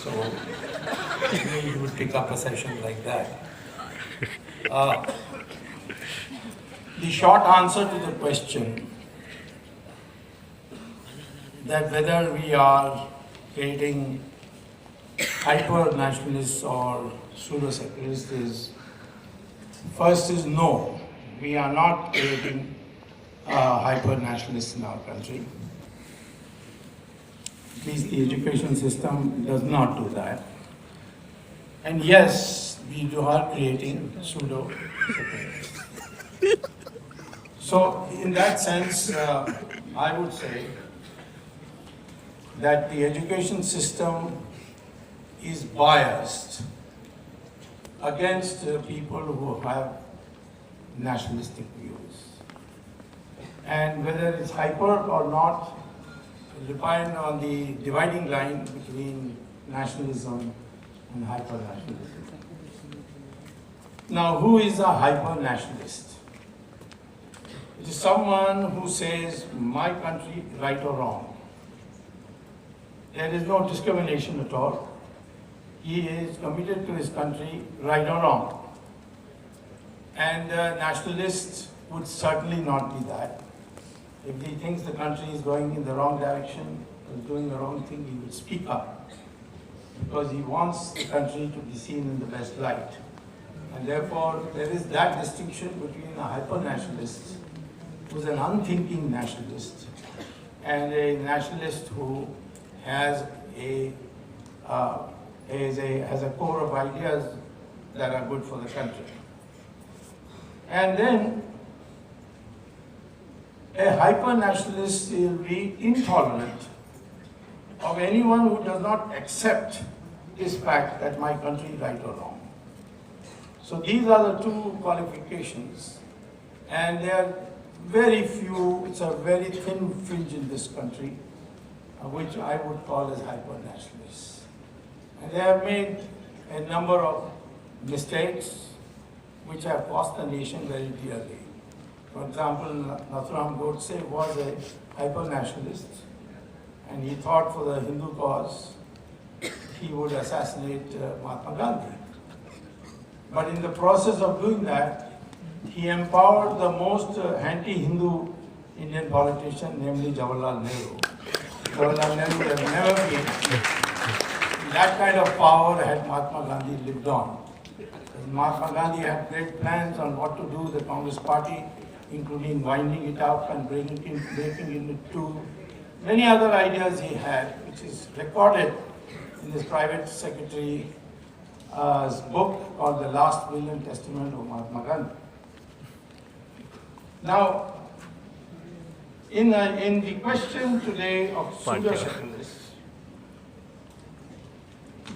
So maybe you would pick up a session like that. Uh, the short answer to the question that whether we are creating hyper-nationalists or pseudo-secularists is, first is no. We are not creating hyper-nationalists in our country. At least the education system does not do that. And yes, we are creating pseudo-secularists. So in that sense, I would say that the education system is biased against people who have nationalistic views. And whether it's hyper or not, will depend on the dividing line between nationalism and hyper-nationalism. Now, who is a hyper-nationalist? It is someone who says, my country, right or wrong. There is no discrimination at all. He is committed to his country, right or wrong. And nationalists would certainly not be that. If he thinks the country is going in the wrong direction, or doing the wrong thing, he will speak up. Because he wants the country to be seen in the best light. And therefore, there is that distinction between a hyper-nationalist, who's an unthinking nationalist, and a nationalist who has a core of ideas that are good for the country. And then a hyper-nationalist will be intolerant of anyone who does not accept this fact that my country is right or wrong. So these are the two qualifications, and there are very few, it's a very thin fringe in this country, which I would call as hyper-nationalists. And they have made a number of mistakes which have cost the nation very dearly. For example, Nathuram Godse was a hyper-nationalist, and he thought for the Hindu cause he would assassinate Mahatma Gandhi. But in the process of doing that, he empowered the most anti-Hindu Indian politician, namely Jawaharlal Nehru. Jawaharlal Nehru has never been that kind of power had Mahatma Gandhi lived on. Mahatma Gandhi had great plans on what to do with the Congress party, including winding it up and breaking it into two. Many other ideas he had, which is recorded in his private secretary's book called The Last Will and Testament of Mahatma Gandhi. Now, in the question today of pseudo-secularists,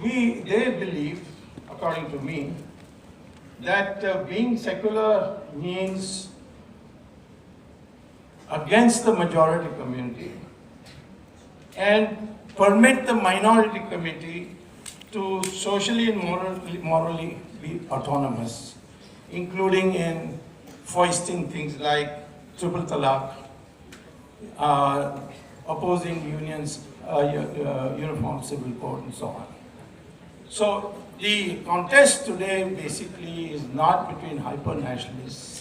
they believe, according to me, that being secular means against the majority community and permit the minority community to socially and morally be autonomous, including in foisting things like triple talaq, opposing unions, uniform civil code, and so on. So the contest today basically is not between hyper-nationalists